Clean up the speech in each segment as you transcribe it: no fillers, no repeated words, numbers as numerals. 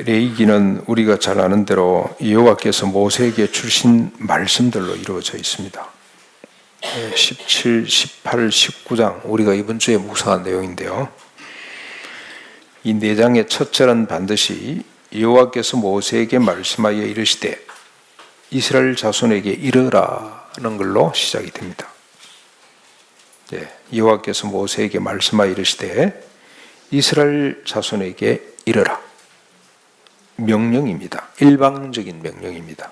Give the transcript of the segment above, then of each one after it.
레위기는 우리가 잘 아는 대로 여호와께서 모세에게 주신 말씀들로 이루어져 있습니다. 17, 18, 19장 우리가 이번 주에 묵상한 내용인데요. 이 4장의 첫 절은 반드시 여호와께서 모세에게 말씀하여 이르시되 이스라엘 자손에게 이르라는 걸로 시작이 됩니다. 여호와께서 모세에게 말씀하여 이르시되 이스라엘 자손에게 이르라. 명령입니다. 일방적인 명령입니다.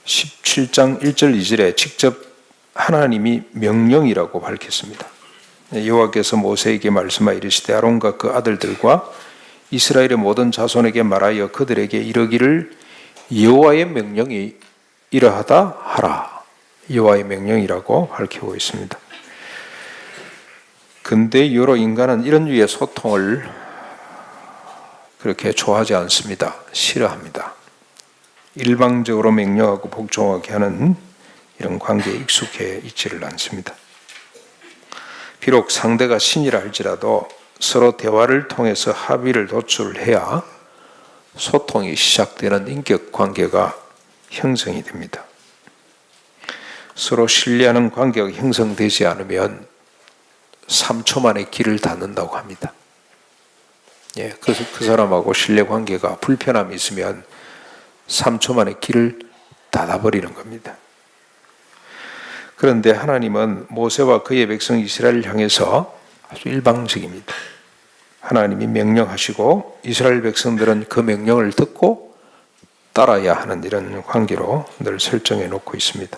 17장 1절 2절에 직접 하나님이 명령이라고 밝혔습니다. 여호와께서 모세에게 말씀하여 이르시되 아론과 그 아들들과 이스라엘의 모든 자손에게 말하여 그들에게 이르기를 여호와의 명령이 이러하다 하라. 여호와의 명령이라고 밝히고 있습니다. 근데 여러 인간은 이런 류의 소통을 그렇게 좋아하지 않습니다. 싫어합니다. 일방적으로 명령하고 복종하게 하는 이런 관계에 익숙해 있지를 않습니다. 비록 상대가 신이라 할지라도 서로 대화를 통해서 합의를 도출해야 소통이 시작되는 인격 관계가 형성이 됩니다. 서로 신뢰하는 관계가 형성되지 않으면 3초 만에 길을 닫는다고 합니다. 그래서 그 사람하고 신뢰 관계가 불편함이 있으면 3초 만에 길을 닫아버리는 겁니다. 그런데 하나님은 모세와 그의 백성 이스라엘을 향해서 아주 일방적입니다. 하나님이 명령하시고 이스라엘 백성들은 그 명령을 듣고 따라야 하는 이런 관계로 늘 설정해 놓고 있습니다.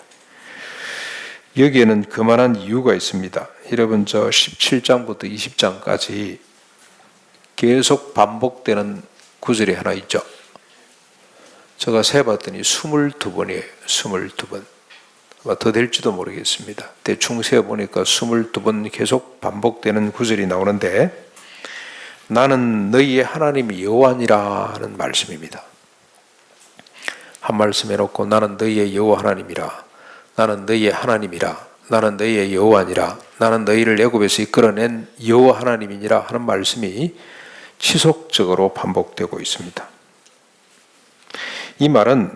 여기에는 그만한 이유가 있습니다. 여러분 저 17장부터 20장까지 계속 반복되는 구절이 하나 있죠. 제가 세봤더니 22번이에요. 22번. 아마 더 될지도 모르겠습니다. 대충 세어보니까 22번 계속 반복되는 구절이 나오는데 나는 너희의 하나님이 여호와니라 하는 말씀입니다. 한 말씀 해놓고 나는 너희의 여호와 하나님이라. 나는 너희의 하나님이라. 나는 너희의 여호와니라. 나는 너희를 애굽에서 이끌어낸 여호와 하나님이니라 하는 말씀이 지속적으로 반복되고 있습니다. 이 말은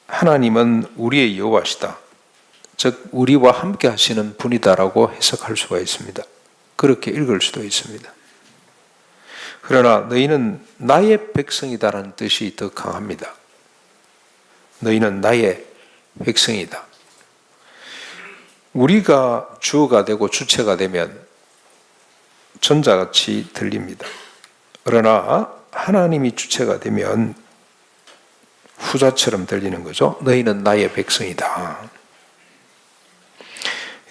하나님은 우리의 여호와시다. 즉 우리와 함께 하시는 분이다라고 해석할 수가 있습니다. 그렇게 읽을 수도 있습니다. 그러나 너희는 나의 백성이다라는 뜻이 더 강합니다. 너희는 나의 백성이다. 우리가 주어가 되고 주체가 되면 전자같이 들립니다. 그러나 하나님이 주체가 되면 후자처럼 들리는 거죠. 너희는 나의 백성이다.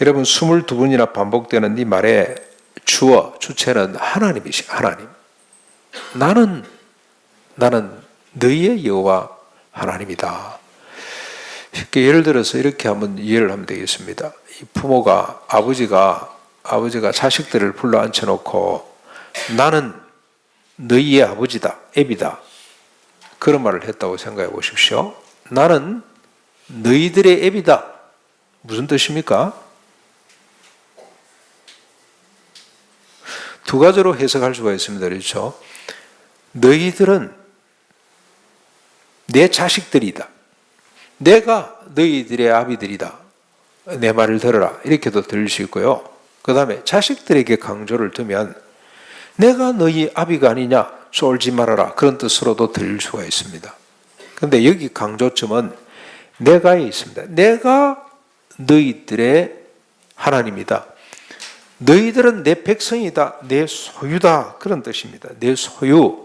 여러분 22번이나 반복되는 이 말의 주어, 주체는 하나님이시 하나님. 나는 너희의 여호와 하나님이다. 예를 들어서 이렇게 한번 이해를 하면 되겠습니다. 이 부모가 아버지가 자식들을 불러 앉혀놓고 나는 너희의 아버지다, 애비다. 그런 말을 했다고 생각해 보십시오. 나는 너희들의 애비다. 무슨 뜻입니까? 두 가지로 해석할 수가 있습니다. 그렇죠? 너희들은 내 자식들이다. 내가 너희들의 아비들이다. 내 말을 들어라. 이렇게도 들릴 수 있고요. 그 다음에 자식들에게 강조를 두면 내가 너희 아비가 아니냐 쫄지 말아라. 그런 뜻으로도 들릴 수가 있습니다. 그런데 여기 강조점은 내가에 있습니다. 내가 너희들의 하나님이다. 너희들은 내 백성이다. 내 소유다. 그런 뜻입니다. 내 소유.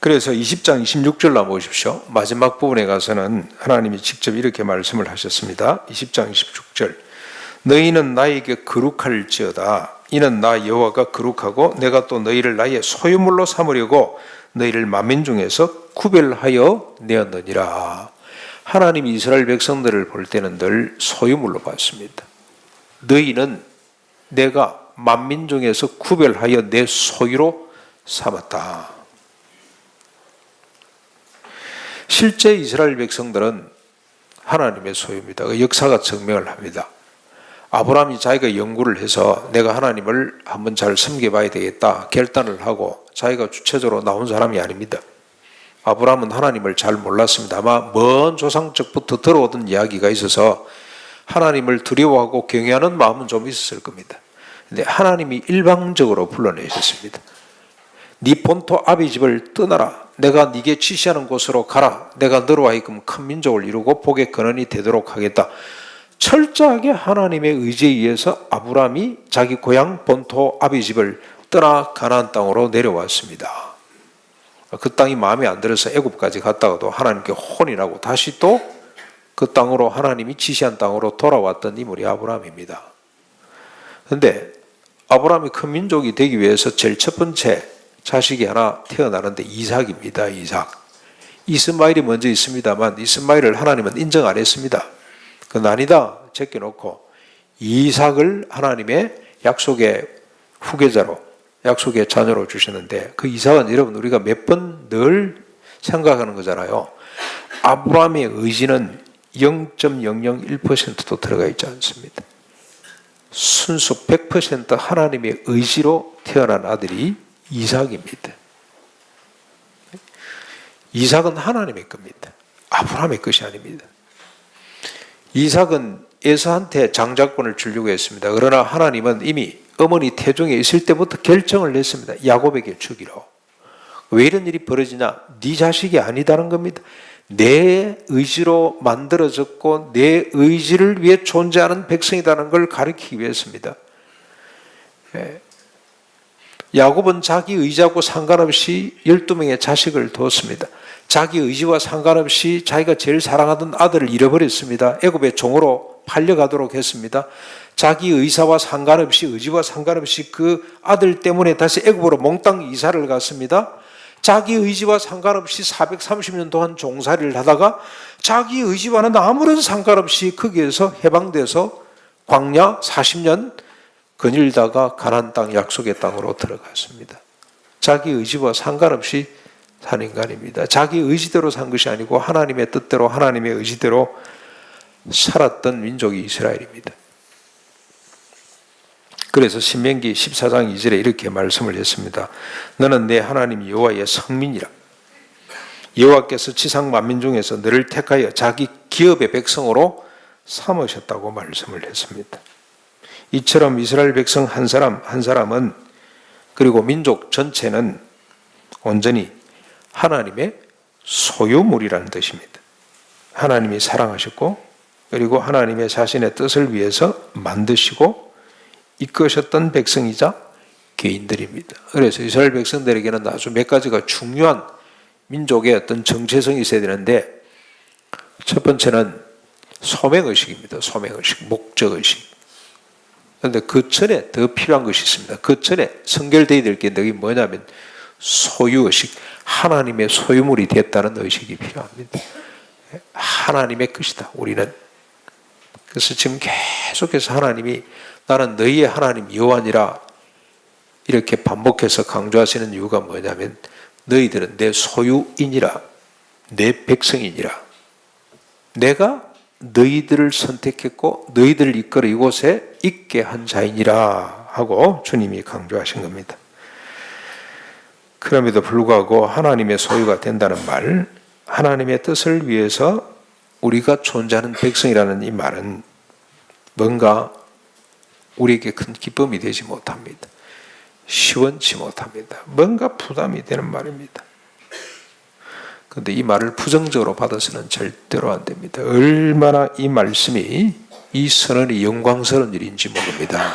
그래서 20장 26절로 보십시오. 마지막 부분에 가서는 하나님이 직접 이렇게 말씀을 하셨습니다. 20장 26절. 너희는 나에게 거룩할지어다. 이는 나 여호와가 거룩하고 내가 또 너희를 나의 소유물로 삼으려고 너희를 만민 중에서 구별하여 내었느니라. 하나님이 이스라엘 백성들을 볼 때는 늘 소유물로 봤습니다. 너희는 내가 만민 중에서 구별하여 내 소유로 삼았다. 실제 이스라엘 백성들은 하나님의 소유입니다. 역사가 증명을 합니다. 아브라함이 자기가 연구를 해서 내가 하나님을 한번 잘 섬겨봐야 되겠다 결단을 하고 자기가 주체적으로 나온 사람이 아닙니다. 아브라함은 하나님을 잘 몰랐습니다. 아마 먼 조상 적부터 들어오던 이야기가 있어서 하나님을 두려워하고 경외하는 마음은 좀 있었을 겁니다. 근데 하나님이 일방적으로 불러내셨습니다. 네 본토 아비 집을 떠나라. 내가 네게 지시하는 곳으로 가라. 내가 너로 하여금 큰 민족을 이루고 복의 근원이 되도록 하겠다. 철저하게 하나님의 의지에 의해서 아브라함이 자기 고향 본토 아비 집을 떠나 가나안 땅으로 내려왔습니다. 그 땅이 마음에 안 들어서 애굽까지 갔다가도 하나님께 혼이 나고 다시 또 그 땅으로 하나님이 지시한 땅으로 돌아왔던 인물이 아브라함입니다. 그런데 아브라함이 큰 민족이 되기 위해서 제일 첫 번째 자식이 하나 태어나는데 이삭입니다. 이삭. 이스마엘이 먼저 있습니다만 이스마엘을 하나님은 인정 안 했습니다. 그건 아니다 제껴놓고 이삭을 하나님의 약속의 후계자로 약속의 자녀로 주셨는데 그 이삭은 여러분 우리가 몇 번 늘 생각하는 거잖아요. 아브라함의 의지는 0.001%도 들어가 있지 않습니다. 순수 100% 하나님의 의지로 태어난 아들이 이삭입니다. 이삭은 하나님의 겁니다. 아브라함의 것이 아닙니다. 이삭은 에서한테 장자권을 주려고 했습니다. 그러나 하나님은 이미 어머니 태중에 있을 때부터 결정을 했습니다. 야곱에게 주기로. 왜 이런 일이 벌어지냐? 네 자식이 아니다는 겁니다. 내 의지로 만들어졌고 내 의지를 위해 존재하는 백성이라는 걸 가리키기 위해서입니다. 야곱은 자기 의지하고 상관없이 12명의 자식을 뒀습니다. 자기 의지와 상관없이 자기가 제일 사랑하던 아들을 잃어버렸습니다. 애굽의 종으로 팔려가도록 했습니다. 자기 의사와 상관없이 의지와 상관없이 그 아들 때문에 다시 애굽으로 몽땅 이사를 갔습니다. 자기 의지와 상관없이 430년 동안 종살이를 하다가 자기 의지와는 아무런 상관없이 거기에서 해방돼서 광야 40년 거닐다가 가나안 땅 약속의 땅으로 들어갔습니다. 자기 의지와 상관없이 산 인간입니다. 자기 의지대로 산 것이 아니고 하나님의 뜻대로 하나님의 의지대로 살았던 민족이 이스라엘입니다. 그래서 신명기 14장 2절에 이렇게 말씀을 했습니다. 너는 내 하나님 여호와의 성민이라. 여호와께서 지상 만민 중에서 너를 택하여 자기 기업의 백성으로 삼으셨다고 말씀을 했습니다. 이처럼 이스라엘 백성 한 사람 한 사람은 그리고 민족 전체는 온전히 하나님의 소유물이라는 뜻입니다. 하나님이 사랑하셨고 그리고 하나님의 자신의 뜻을 위해서 만드시고 이끄셨던 백성이자 개인들입니다. 그래서 이스라엘 백성들에게는 아주 몇 가지가 중요한 민족의 어떤 정체성이 있어야 되는데 첫 번째는 소명의식입니다. 소명의식, 목적의식. 그런데 그 전에 더 필요한 것이 있습니다. 그 전에 선결되어야 될 게 뭐냐면 소유의식, 하나님의 소유물이 됐다는 의식이 필요합니다. 하나님의 것이다, 우리는. 그래서 지금 계속해서 하나님이 나는 너희의 하나님 여호와니라 이렇게 반복해서 강조하시는 이유가 뭐냐면 너희들은 내 소유인이라, 내 백성이니라. 내가 너희들을 선택했고 너희들을 이끌어 이곳에 있게 한 자이니라 하고 주님이 강조하신 겁니다. 그럼에도 불구하고 하나님의 소유가 된다는 말, 하나님의 뜻을 위해서 우리가 존재하는 백성이라는 이 말은 뭔가 우리에게 큰 기쁨이 되지 못합니다. 시원치 못합니다. 뭔가 부담이 되는 말입니다. 그런데 이 말을 부정적으로 받아서는 절대로 안 됩니다. 얼마나 이 말씀이, 이 선언이 영광스러운 일인지 모릅니다.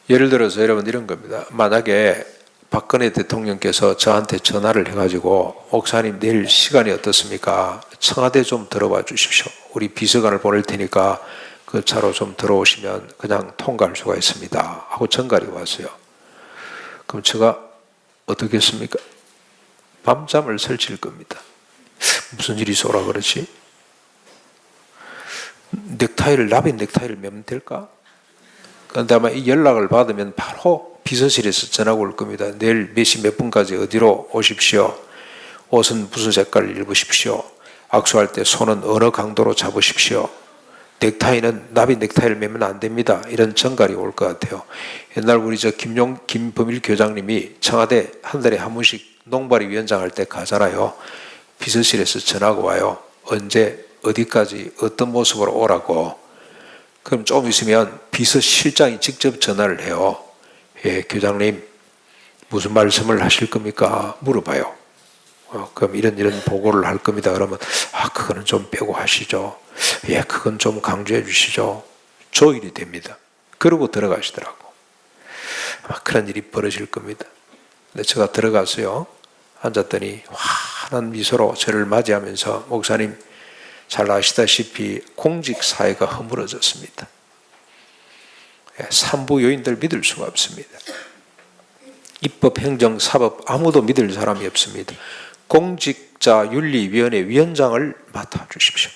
예를 들어서 여러분 이런 겁니다. 만약에 박근혜 대통령께서 저한테 전화를 해가지고 목사님 내일 시간이 어떻습니까? 청와대 좀 들어와 주십시오. 우리 비서관을 보낼 테니까 그 차로 좀 들어오시면 그냥 통과할 수가 있습니다 하고 전갈이 왔어요. 그럼 제가 어떻게 했습니까? 밤잠을 설칠 겁니다. 무슨 일이 있어라 그러지? 라벤 넥타이를 매면 될까? 그런데 아마 이 연락을 받으면 바로 비서실에서 전화가 올 겁니다. 내일 몇 시 몇 분까지 어디로 오십시오. 옷은 무슨 색깔을 입으십시오. 악수할 때 손은 어느 강도로 잡으십시오. 넥타이는 나비 넥타이를 매면 안 됩니다. 이런 전갈이 올 것 같아요. 옛날 우리 김범일 교장님이 청와대 한 달에 한 번씩 농발이 위원장 할 때 가잖아요. 비서실에서 전화가 와요. 언제 어디까지 어떤 모습으로 오라고. 그럼 좀 있으면 비서실장이 직접 전화를 해요. 예, 교장님 무슨 말씀을 하실 겁니까? 물어봐요. 그럼 이런 보고를 할 겁니다. 그러면 그거는 좀 빼고 하시죠. 예, 그건 좀 강조해 주시죠. 조율이 됩니다. 그러고 들어가시더라고. 아마 그런 일이 벌어질 겁니다. 근데 제가 들어가서요. 앉았더니 환한 미소로 저를 맞이하면서 목사님 잘 아시다시피 공직사회가 허물어졌습니다. 산부 요인들 믿을 수가 없습니다. 입법, 행정, 사법 아무도 믿을 사람이 없습니다. 공직자윤리위원회 위원장을 맡아주십시오.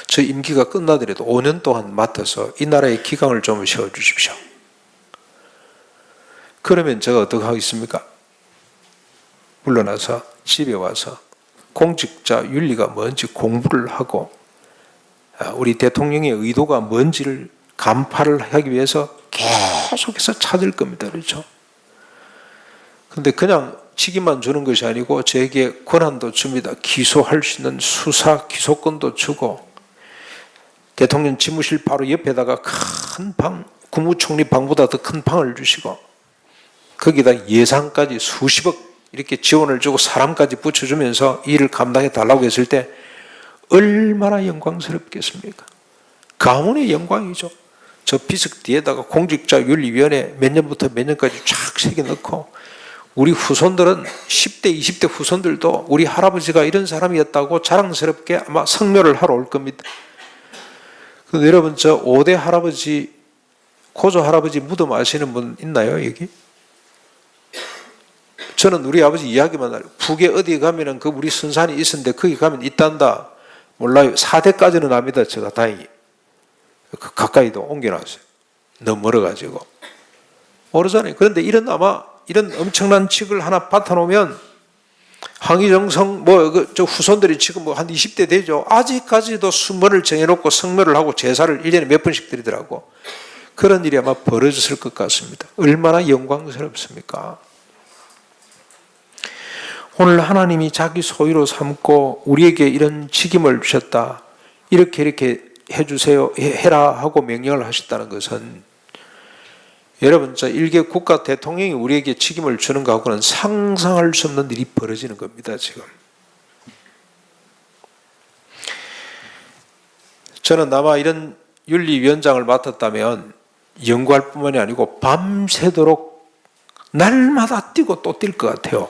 저 임기가 끝나더라도 5년 동안 맡아서 이 나라의 기강을 좀 세워주십시오. 그러면 제가 어떻게 하겠습니까? 물러나서 집에 와서 공직자 윤리가 뭔지 공부를 하고 우리 대통령의 의도가 뭔지를 간파를 하기 위해서 계속해서 찾을 겁니다. 그렇죠? 근데 그냥 직위만 주는 것이 아니고 저에게 권한도 줍니다. 기소할 수 있는 수사 기소권도 주고 대통령 집무실 바로 옆에다가 큰 방, 국무총리 방보다 더 큰 방을 주시고 거기다 예산까지 수십억 이렇게 지원을 주고 사람까지 붙여주면서 일을 감당해 달라고 했을 때 얼마나 영광스럽겠습니까? 가문의 영광이죠. 저 비석 뒤에다가 공직자윤리위원회 몇 년부터 몇 년까지 쫙 새겨넣고 우리 후손들은 10대, 20대 후손들도 우리 할아버지가 이런 사람이었다고 자랑스럽게 아마 성묘를 하러 올 겁니다. 근데 여러분 저 5대 할아버지, 고조 할아버지 무덤 아시는 분 있나요 여기? 저는 우리 아버지 이야기만 알아요. 북에 어디 가면은 그 우리 선산이 있었는데 거기 가면 있단다. 몰라요. 4대까지는 압니다. 제가 다행히. 가까이도 옮겨놨어요. 너무 멀어가지고. 모르잖아요. 그런데 이런 엄청난 칙을 하나 받아놓으면 항의정성 저 후손들이 지금 한 20대 되죠. 아직까지도 순번을 정해놓고 성묘를 하고 제사를 1년에 몇 번씩 드리더라고. 그런 일이 아마 벌어졌을 것 같습니다. 얼마나 영광스럽습니까? 오늘 하나님이 자기 소유로 삼고 우리에게 이런 책임을 주셨다. 이렇게 해주세요. 해라 하고 명령을 하셨다는 것은 여러분 저 일개 국가 대통령이 우리에게 책임을 주는 것하고는 상상할 수 없는 일이 벌어지는 겁니다. 지금. 저는 아마 이런 윤리위원장을 맡았다면 연구할 뿐만이 아니고 밤새도록 날마다 뛰고 또 뛸 것 같아요.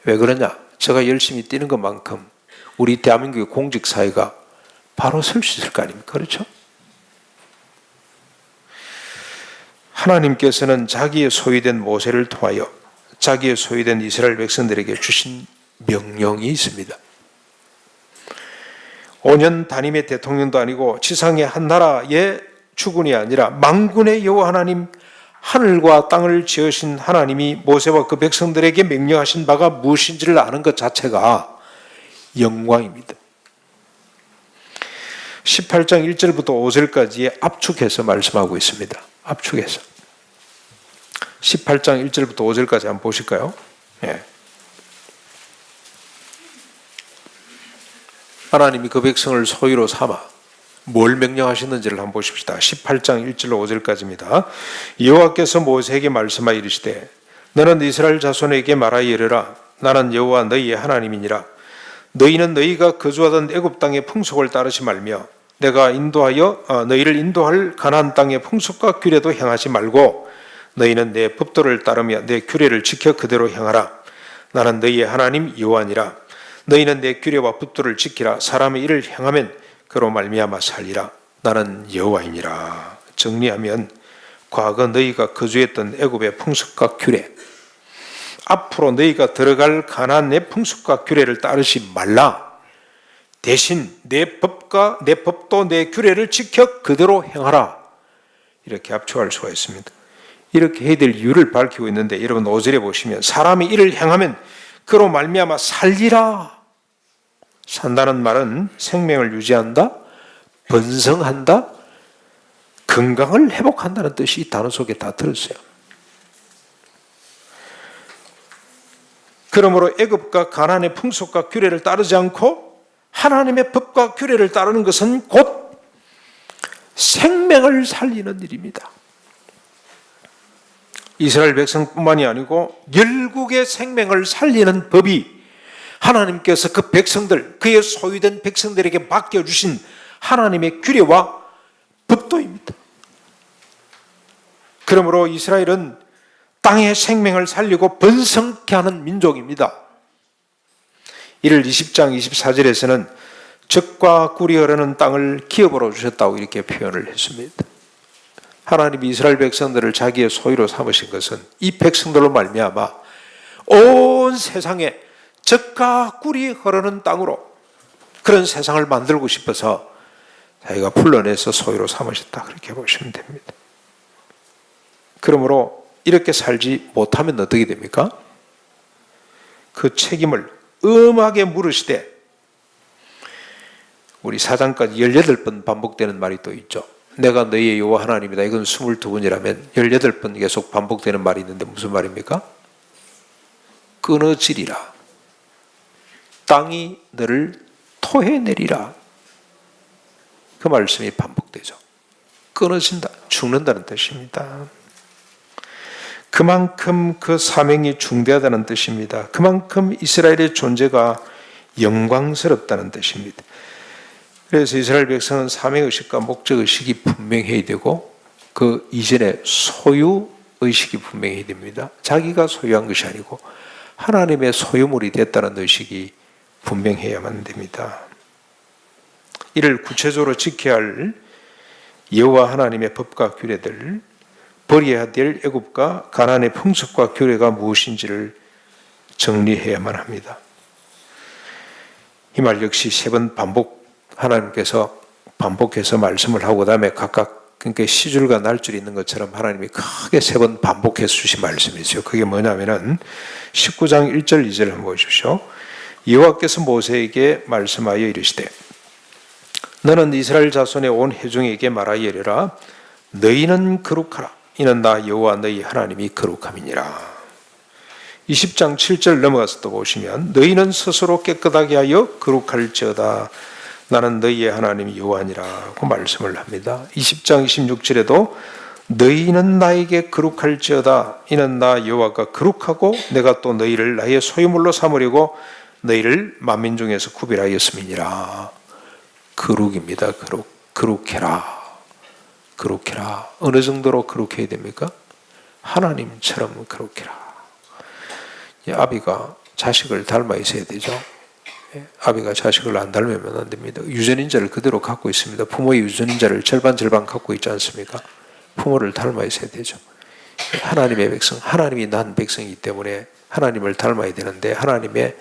왜 그러냐? 제가 열심히 뛰는 것만큼 우리 대한민국의 공직사회가 바로 설 수 있을 거 아닙니까? 그렇죠? 하나님께서는 자기의 소유된 모세를 통하여 자기의 소유된 이스라엘 백성들에게 주신 명령이 있습니다. 5년 단임의 대통령도 아니고 지상의 한 나라의 주군이 아니라 만군의 여호와 하나님, 하늘과 땅을 지으신 하나님이 모세와 그 백성들에게 명령하신 바가 무엇인지를 아는 것 자체가 영광입니다. 18장 1절부터 5절까지의 압축해서 말씀하고 있습니다. 압축해서 18장 1절부터 5절까지 한번 보실까요? 예. 하나님이 그 백성을 소유로 삼아 뭘 명령하셨는지를 한번 보십시다. 18장 1절로 5절까지입니다. 여호와께서 모세에게 말씀하여 이르시되 너는 이스라엘 자손에게 말하여 이르라. 나는 여호와 너희의 하나님이니라. 너희는 너희가 거주하던 애굽 땅의 풍속을 따르지 말며 내가 너희를 인도할 가나안 땅의 풍속과 규례도 행하지 말고 너희는 내 법도를 따르며 내 규례를 지켜 그대로 행하라. 나는 너희의 하나님 여호와니라. 너희는 내 규례와 법도를 지키라. 사람의 일을 행하면 그로 말미암아 살리라. 나는 여호와이니라. 정리하면 과거 너희가 거주했던 애굽의 풍속과 규례, 앞으로 너희가 들어갈 가나안의 풍속과 규례를 따르지 말라. 대신 내 법과 내 법도 내 규례를 지켜 그대로 행하라. 이렇게 압축할 수가 있습니다. 이렇게 해야 될 이유를 밝히고 있는데 여러분 5절에 보시면 사람이 이를 행하면 그로 말미암아 살리라. 산다는 말은 생명을 유지한다, 번성한다, 건강을 회복한다는 뜻이 이 단어 속에 다 들었어요. 그러므로 애굽과 가나안의 풍속과 규례를 따르지 않고 하나님의 법과 규례를 따르는 것은 곧 생명을 살리는 일입니다. 이스라엘 백성뿐만이 아니고 열국의 생명을 살리는 법이 하나님께서 그 백성들, 그의 소유된 백성들에게 맡겨주신 하나님의 규례와 법도입니다. 그러므로 이스라엘은 땅의 생명을 살리고 번성케 하는 민족입니다. 이를 20장 24절에서는 젖과 꿀이 흐르는 땅을 기업으로 주셨다고 이렇게 표현을 했습니다. 하나님이 이스라엘 백성들을 자기의 소유로 삼으신 것은 이 백성들로 말미암아 온 세상에 젖과 꿀이 흐르는 땅으로 그런 세상을 만들고 싶어서 자기가 불러내서 소유로 삼으셨다, 그렇게 보시면 됩니다. 그러므로 이렇게 살지 못하면 어떻게 됩니까? 그 책임을 엄하게 물으시되, 우리 4장까지 18번 반복되는 말이 또 있죠. 내가 너희의 여호와 하나님이다. 이건 22번이라면 18번 계속 반복되는 말이 있는데 무슨 말입니까? 끊어지리라. 땅이 너를 토해내리라. 그 말씀이 반복되죠. 끊어진다, 죽는다는 뜻입니다. 그만큼 그 사명이 중대하다는 뜻입니다. 그만큼 이스라엘의 존재가 영광스럽다는 뜻입니다. 그래서 이스라엘 백성은 사명의식과 목적의식이 분명해야 되고 그 이전에 소유의식이 분명해야 됩니다. 자기가 소유한 것이 아니고 하나님의 소유물이 됐다는 의식이 분명해야만 됩니다. 이를 구체적으로 지켜야 할 여호와 하나님의 법과 규례들, 버려야 될 애굽과 가나안의 풍습과 규례가 무엇인지를 정리해야만 합니다. 이 말 역시 3번 하나님께서 반복해서 말씀을 하고 그다음에 각각, 그러니까 시줄과 날줄이 있는 것처럼 하나님이 크게 3번 반복해서 주신 말씀이 있어요. 그게 뭐냐면은 19장 1절 2절 한번 보십시오. 여호와께서 모세에게 말씀하여 이르시되 너는 이스라엘 자손의 온 회중에게 말하여 이르라. 너희는 거룩하라. 이는 나 여호와 너희 하나님이 거룩함이니라. 20장 7절 넘어가서 또 보시면 너희는 스스로 깨끗하게 하여 거룩할지어다. 나는 너희의 하나님 여호와니라고 말씀을 합니다. 20장 26절에도 너희는 나에게 거룩할지어다. 이는 나 여호와가 거룩하고 내가 또 너희를 나의 소유물로 삼으려고 너희를 만민 중에서 구별하였음이니라. 거룩입니다. 거룩해라. 거룩해라. 어느 정도로 거룩해야 됩니까? 하나님처럼 거룩해라. 아비가 자식을 닮아 있어야 되죠. 아비가 자식을 안 닮으면 안 됩니다. 유전인자를 그대로 갖고 있습니다. 부모의 유전인자를 절반 갖고 있지 않습니까? 부모를 닮아 있어야 되죠. 하나님의 백성, 하나님이 난 백성이기 때문에 하나님을 닮아야 되는데 하나님의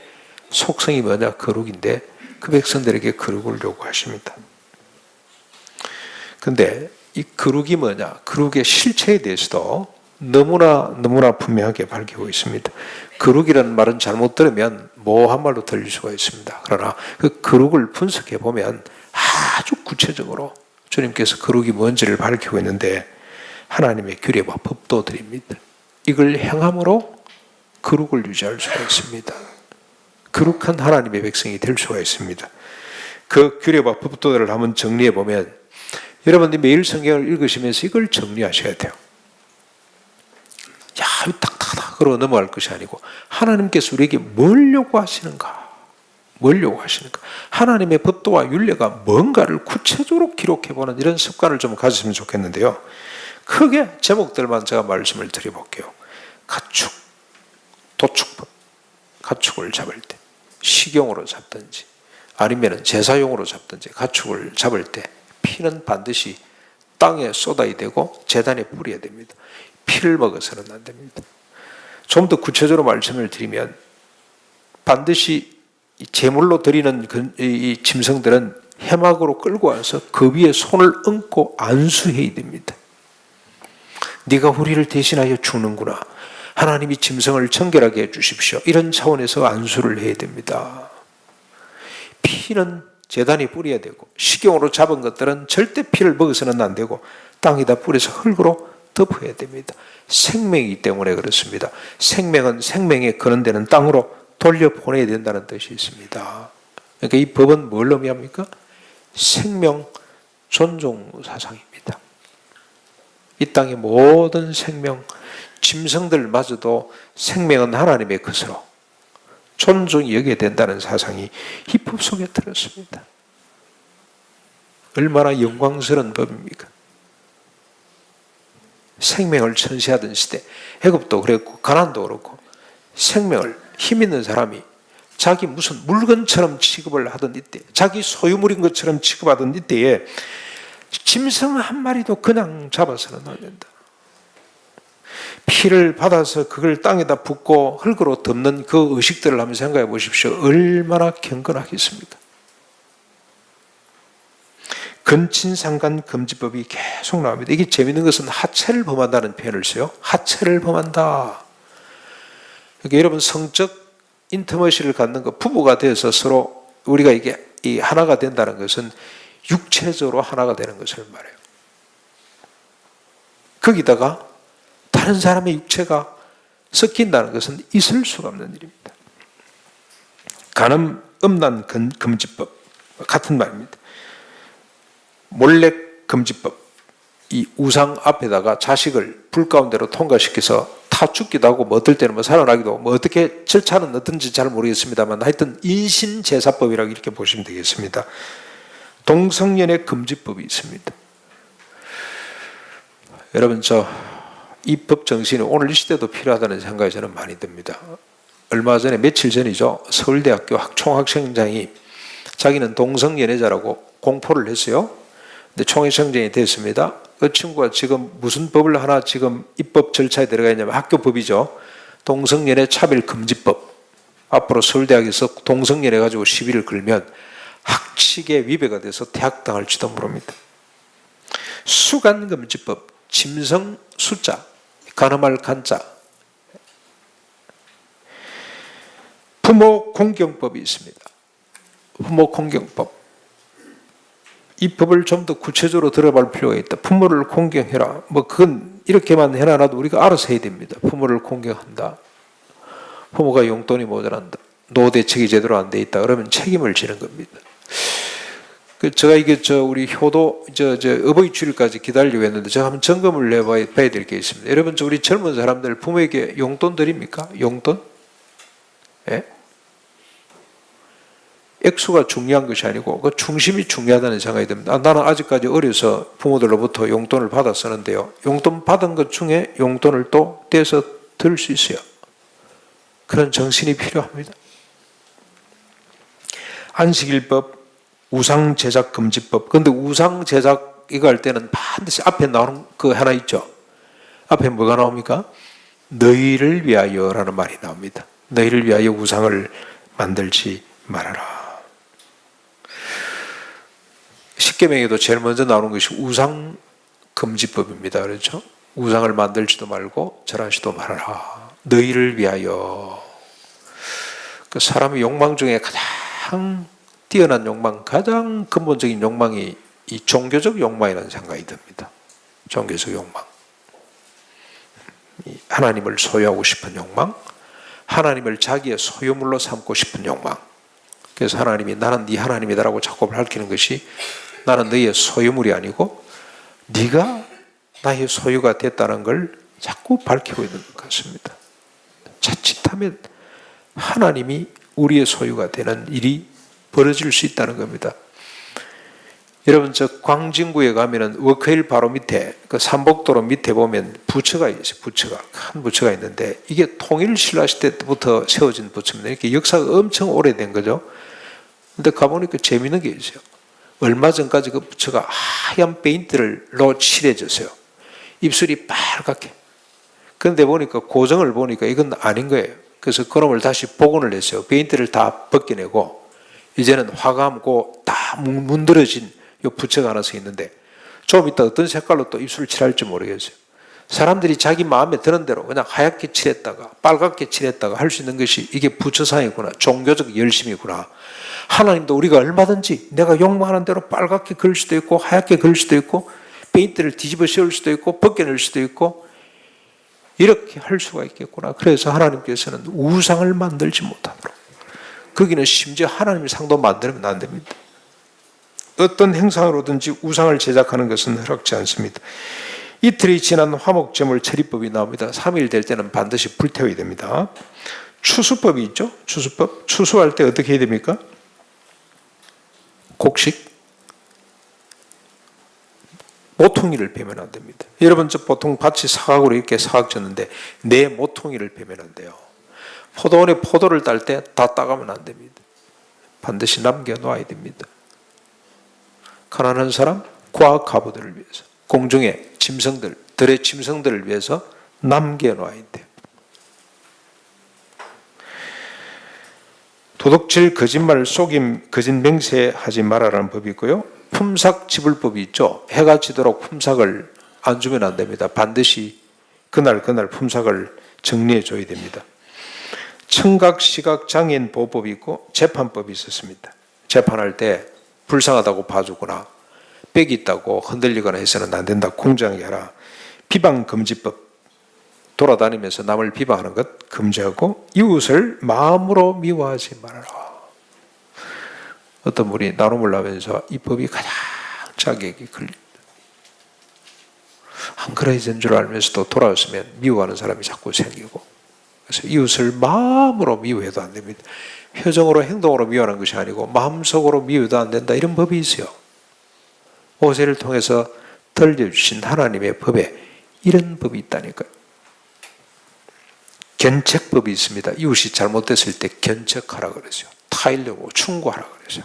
속성이 뭐냐? 거룩인데 그 백성들에게 거룩을 요구하십니다. 근데 이 거룩이 뭐냐? 거룩의 실체에 대해서도 너무나 분명하게 밝히고 있습니다. 거룩이라는 말은 잘못 들으면 모호한 말로 들릴 수가 있습니다. 그러나 그 거룩을 분석해 보면 아주 구체적으로 주님께서 거룩이 뭔지를 밝히고 있는데 하나님의 규례와 법도들입니다. 이걸 행함으로 거룩을 유지할 수가 있습니다. 거룩한 하나님의 백성이 될 수가 있습니다. 그 규례와 법도들을 한번 정리해 보면 여러분들이 매일 성경을 읽으시면서 이걸 정리하셔야 돼요. 야, 딱딱으로 넘어갈 것이 아니고 하나님께서 우리에게 뭘 요구하시는가? 뭘 요구하시는가? 하나님의 법도와 율례가 뭔가를 구체적으로 기록해보는 이런 습관을 좀 가졌으면 좋겠는데요. 크게 제목들만 제가 말씀을 드려볼게요. 가축, 도축법, 가축을 잡을 때 식용으로 잡든지 아니면 제사용으로 잡든지 가축을 잡을 때 피는 반드시 땅에 쏟아야 되고 제단에 뿌려야 됩니다. 피를 먹어서는 안 됩니다. 좀 더 구체적으로 말씀을 드리면 반드시 제물로 드리는 이 짐승들은 해막으로 끌고 와서 그 위에 손을 얹고 안수해야 됩니다. 네가 우리를 대신하여 죽는구나. 하나님이 짐승을 청결하게 해주십시오. 이런 차원에서 안수를 해야 됩니다. 피는 제단이 뿌려야 되고, 식용으로 잡은 것들은 절대 피를 먹어서는 안 되고 땅에다 뿌려서 흙으로 덮어야 됩니다. 생명이기 때문에 그렇습니다. 생명은 생명에 거론되는 땅으로 돌려보내야 된다는 뜻이 있습니다. 그러니까 이 법은 뭘 의미합니까? 생명 존중 사상입니다. 이 땅의 모든 생명, 짐승들마저도 생명은 하나님의 것으로 존중이 여겨야 된다는 사상이 이 법 속에 들었습니다. 얼마나 영광스러운 법입니까? 생명을 천시하던 시대, 애굽도 그랬고 가나안도 그렇고, 생명을 힘 있는 사람이 자기 무슨 물건처럼 취급을 하던 이때, 자기 소유물인 것처럼 취급하던 이때에 짐승 한 마리도 그냥 잡아서는 안 된다. 피를 받아서 그걸 땅에다 붓고 흙으로 덮는 그 의식들을 한번 생각해 보십시오. 얼마나 경건하겠습니까? 근친상간 금지법이 계속 나옵니다. 이게 재밌는 것은 하체를 범한다는 표현을 써요. 하체를 범한다. 그러니까 여러분 성적 인티머시를 갖는 것, 부부가 돼서 서로 우리가 이게 이 하나가 된다는 것은 육체적으로 하나가 되는 것을 말해요. 거기다가 다른 사람의 육체가 섞인다는 것은 있을 수가 없는 일입니다. 간음 음란 금지법 같은 말입니다. 몰렉 금지법, 이 우상 앞에다가 자식을 불 가운데로 통과시켜서 타 죽기도 하고 뭐 어떨 때는 뭐 살아나기도 하고 뭐 어떻게 절차는 어떤지 잘 모르겠습니다만 하여튼 인신제사법이라고 이렇게 보시면 되겠습니다. 동성연애 금지법이 있습니다. 여러분 이 법 정신이 오늘 이 시대도 필요하다는 생각이 저는 많이 듭니다. 얼마 전에 며칠 전이죠. 서울대학교 총학생장이 자기는 동성연애자라고 공포를 했어요. 근데 총회청장이 됐습니다. 그 친구가 지금 무슨 법을 하나 지금 입법 절차에 들어가 있냐면 학교법이죠. 동성연애 차별금지법. 앞으로 서울대학에서 동성연애 가지고 시비를 걸면 학칙에 위배가 돼서 퇴학당할지도 모릅니다. 수간금지법, 짐승 숫자, 간음할 간자. 부모 공경법이 있습니다. 부모 공경법. 이 법을 좀 더 구체적으로 들어볼 필요가 있다. 부모를 공경해라. 뭐 그건 이렇게만 해놔도 우리가 알아서 해야 됩니다. 부모를 공경한다. 부모가 용돈이 모자란다. 노후 대책이 제대로 안 돼 있다. 그러면 책임을 지는 겁니다. 제가 이게 우리 효도 어버이 주일까지 기다리려고 했는데 제가 한번 점검을 해봐야 될 게 있습니다. 여러분 우리 젊은 사람들 부모에게 용돈 드립니까? 용돈? 예? 액수가 중요한 것이 아니고 그 중심이 중요하다는 생각이 듭니다. 나는 아직까지 어려서 부모들로부터 용돈을 받았었는데요. 용돈 받은 것 중에 용돈을 또 떼서 들 수 있어요. 그런 정신이 필요합니다. 안식일법, 우상제작 금지법. 그런데 우상제작 이거 할 때는 반드시 앞에 나오는 그 하나 있죠. 앞에 뭐가 나옵니까? 너희를 위하여라는 말이 나옵니다. 너희를 위하여 우상을 만들지 말아라. 십계명에도 제일 먼저 나오는 것이 우상 금지법입니다. 그렇죠? 우상을 만들지도 말고 절하지도 말아라. 너희를 위하여. 그 사람의 욕망 중에 가장 뛰어난 욕망, 가장 근본적인 욕망이 이 종교적 욕망이라는 생각이 듭니다. 종교적 욕망. 하나님을 소유하고 싶은 욕망, 하나님을 자기의 소유물로 삼고 싶은 욕망. 그래서 하나님이 나는 네 하나님이다라고 자꾸 밝히는 것이 나는 너의 소유물이 아니고 네가 나의 소유가 됐다는 걸 자꾸 밝히고 있는 것 같습니다. 자칫하면 하나님이 우리의 소유가 되는 일이 벌어질 수 있다는 겁니다. 여러분 광진구에 가면은 워크힐 바로 밑에 그 삼복도로 밑에 보면 부처가 있어요. 부처가 큰 부처가 있는데 이게 통일신라 시대 때부터 세워진 부처입니다. 이렇게 역사가 엄청 오래된 거죠. 근데 가보니까 재미있는 게 있어요. 얼마 전까지 그 부처가 하얀 페인트로 칠해졌어요. 입술이 빨갛게. 그런데 보니까 고정을 보니까 이건 아닌 거예요. 그래서 그놈을 다시 복원을 했어요. 페인트를 다 벗겨내고 이제는 화감고 다 문드러진 이 부처가 하나 서 있는데 좀 이따 어떤 색깔로 또 입술을 칠할지 모르겠어요. 사람들이 자기 마음에 드는 대로 그냥 하얗게 칠했다가 빨갛게 칠했다가 할 수 있는 것이 이게 부처상이구나. 종교적 열심이구나. 하나님도 우리가 얼마든지 내가 욕망하는 대로 빨갛게 그릴 수도 있고 하얗게 그릴 수도 있고 페인트를 뒤집어 씌울 수도 있고 벗겨낼 수도 있고 이렇게 할 수가 있겠구나. 그래서 하나님께서는 우상을 만들지 못하도록, 거기는 심지어 하나님의 상도 만들면 안 됩니다. 어떤 행상으로든지 우상을 제작하는 것은 허락지 않습니다. 이틀이 지난 화목제물 처리법이 나옵니다. 3일 될 때는 반드시 불태워야 됩니다. 추수법이 있죠. 추수법. 추수할 때 어떻게 해야 됩니까? 곡식. 모퉁이를 베면 안 됩니다. 여러분, 저 보통 밭이 사각으로 이렇게 사각졌는데 내 모퉁이를 베면 안 돼요. 포도원에 포도를 딸 때 다 따가면 안 됩니다. 반드시 남겨놔야 됩니다. 가난한 사람, 과학 가부들을 위해서, 공중의 짐승들, 들의 짐승들을 위해서 남겨놔야 돼요. 도둑질, 거짓말, 속임, 거짓 맹세하지 말아라는 법이 있고요. 품삯 지불법이 있죠. 해가 지도록 품삯을 안 주면 안 됩니다. 반드시 그날 품삯을 정리해 줘야 됩니다. 청각, 시각, 장애인 보호법이 있고 재판법이 있었습니다. 재판할 때 불쌍하다고 봐주거나 빽이 있다고 흔들리거나 해서는 안 된다. 공정하게 하라. 비방금지법, 돌아다니면서 남을 비방하는 것 금지하고 이웃을 마음으로 미워하지 말아라. 어떤 분이 나눔을 하면서 이 법이 가장 자기에게 걸립니다. 안 그래야 되는 줄 알면서도 돌아왔으면 미워하는 사람이 자꾸 생기고, 그래서 이웃을 마음으로 미워해도 안 됩니다. 표정으로 행동으로 미워하는 것이 아니고 마음속으로 미워도 안 된다. 이런 법이 있어요. 모세를 통해서 들려주신 하나님의 법에 이런 법이 있다니까요. 견책법이 있습니다. 이웃이 잘못됐을 때 견책하라 그러죠. 타일려고 충고하라 그러죠.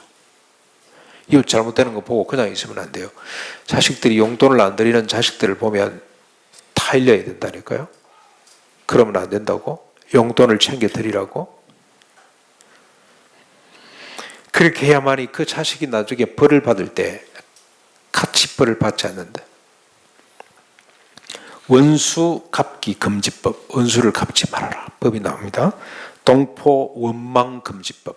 이웃 잘못되는 거 보고 그냥 있으면 안 돼요. 자식들이 용돈을 안 드리는 자식들을 보면 타일려야 된다니까요. 그러면 안 된다고? 용돈을 챙겨 드리라고? 그렇게 해야만이 그 자식이 나중에 벌을 받을 때 같이 벌을 받지 않는다. 원수 갚기 금지법, 원수를 갚지 말아라 법이 나옵니다. 동포 원망 금지법,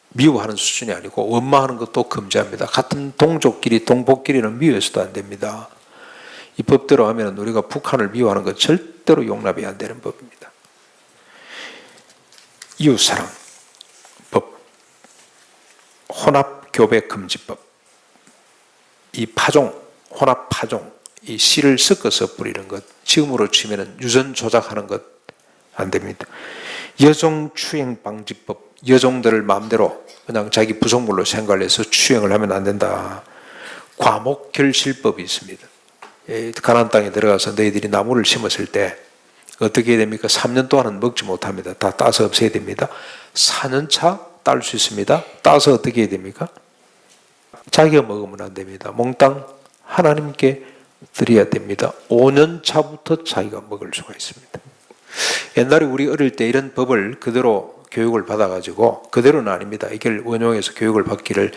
미워하는 수준이 아니고 원망하는 것도 금지합니다. 같은 동족끼리 동포끼리는 미워해서도 안 됩니다. 이 법대로 하면 우리가 북한을 미워하는 것 절대로 용납이 안 되는 법입니다. 이웃사랑 법, 혼합교배 금지법, 이 파종, 혼합 파종, 이 씨를 섞어서 뿌리는 것, 지금으로 치면 유전 조작하는 것 안 됩니다. 여종 추행 방지법, 여종들을 마음대로 그냥 자기 부속물로 생각해서 추행을 하면 안 된다. 과목 결실법이 있습니다. 가나안 땅에 들어가서 너희들이 나무를 심었을 때 어떻게 해야 됩니까? 3년 동안은 먹지 못합니다. 다 따서 없애야 됩니다. 4년 차 딸 수 있습니다. 따서 어떻게 해야 됩니까? 자기가 먹으면 안 됩니다. 몽땅 하나님께 드려야 됩니다. 5년 차부터 자기가 먹을 수가 있습니다. 옛날에 우리 어릴 때 이런 법을 그대로 교육을 받아가지고, 그대로는 아닙니다. 이걸 원용해서 교육을 받기를,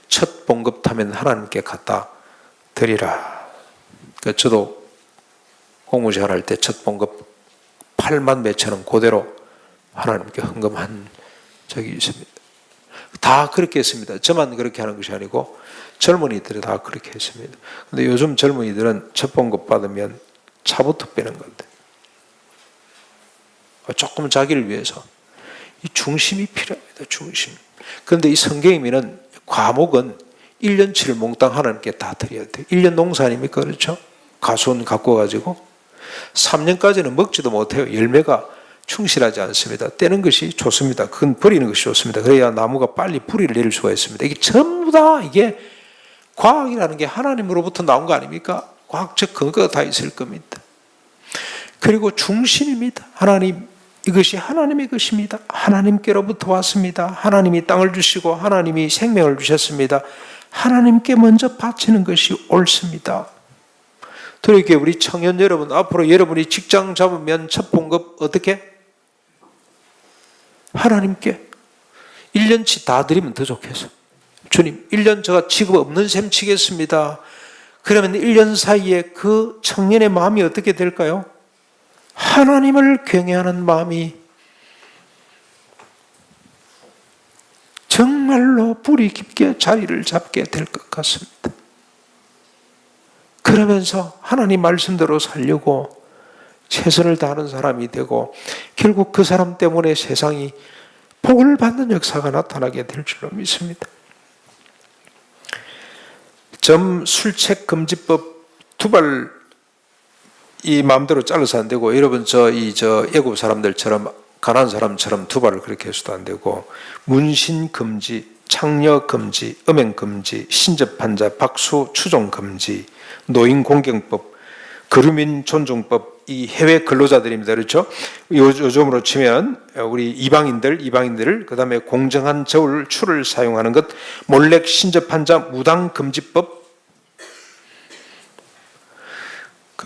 첫 봉급하면 하나님께 갖다 드리라. 그러니까 저도 공무원 할 때 첫 봉급 8만 몇천 원 그대로 하나님께 헌금한 적이 있습니다. 다 그렇게 했습니다. 저만 그렇게 하는 것이 아니고 젊은이들이 다 그렇게 했습니다. 근데 요즘 젊은이들은 첫 봉급 받으면 차부터 빼는 건데, 조금 자기를 위해서 이 중심이 필요합니다. 중심. 그런데 이 성경이면은 과목은 1년치를 몽땅 하나님께 다 드려야 돼요. 1년 농사 아닙니까? 그렇죠? 가수원 갖고 가지고 3년까지는 먹지도 못해요. 열매가 충실하지 않습니다. 떼는 것이 좋습니다. 그건 버리는 것이 좋습니다. 그래야 나무가 빨리 뿌리를 내릴 수가 있습니다. 이게 전부 다 이게 과학이라는 게 하나님으로부터 나온 거 아닙니까? 과학적 근거가 다 있을 겁니다. 그리고 중심입니다. 하나님, 이것이 하나님의 것입니다. 하나님께로부터 왔습니다. 하나님이 땅을 주시고 하나님이 생명을 주셨습니다. 하나님께 먼저 바치는 것이 옳습니다. 그러니까 우리 청년 여러분, 앞으로 여러분이 직장 잡으면 첫 봉급 어떻게? 하나님께 1년치 다 드리면 더 좋겠어. 주님, 1년 제가 직업 없는 셈 치겠습니다. 그러면 1년 사이에 그 청년의 마음이 어떻게 될까요? 하나님을 경외하는 마음이 정말로 뿌리 깊게 자리를 잡게 될 것 같습니다. 그러면서 하나님 말씀대로 살려고 최선을 다하는 사람이 되고 결국 그 사람 때문에 세상이 복을 받는 역사가 나타나게 될 줄로 믿습니다. 술책금지법 두발 이 마음대로 잘라서 안 되고, 여러분 애국 사람들처럼 가난한 사람처럼 두발을 그렇게 해서도 안 되고, 문신금지, 창녀금지, 음행금지, 신접한 박수 추종금지, 노인공경법, 거류민 존중법, 이 해외 근로자들입니다. 그렇죠? 요즘으로 치면 우리 이방인들을 그다음에 공정한 저울 추를 사용하는 것, 몰래 신접한 자 무당금지법.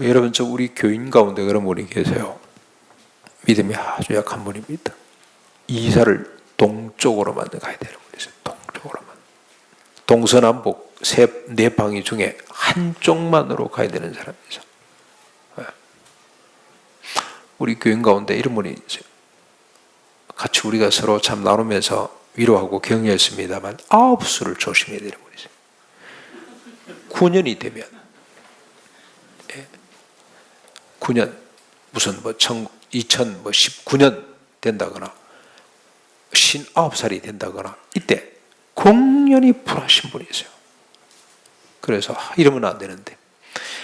여러분, 우리 교인 가운데 그런 분이 계세요. 믿음이 아주 약한 분입니다. 이사를 동쪽으로만 가야 되는 분이세요. 동쪽으로만. 동서남북 네 방위 중에 한쪽만으로 가야 되는 사람이죠. 우리 교인 가운데 이런 분이 있어요. 같이 우리가 서로 참 나누면서 위로하고 격려했습니다만 9수를 조심해야 되는 분이세요. 9년이 되면 9년 무슨 2019년 된다거나 59살이 된다거나 이때 공연히 불하신 분이세요. 그래서 이러면 안 되는데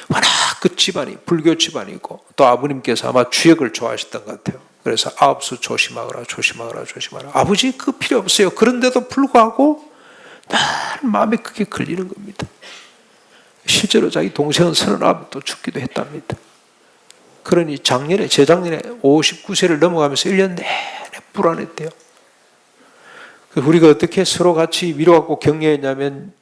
워낙 그 집안이 불교 집안이고 또 아버님께서 아마 주역을 좋아하셨던 것 같아요. 그래서 9수 조심하거라. 아버지 그 필요 없어요. 그런데도 불구하고 늘 마음에 그게 걸리는 겁니다. 실제로 자기 동생은 39또 죽기도 했답니다. 그러니 재작년에 59세를 넘어가면서 1년 내내 불안했대요. 우리가 어떻게 서로 같이 위로하고 격려했냐면,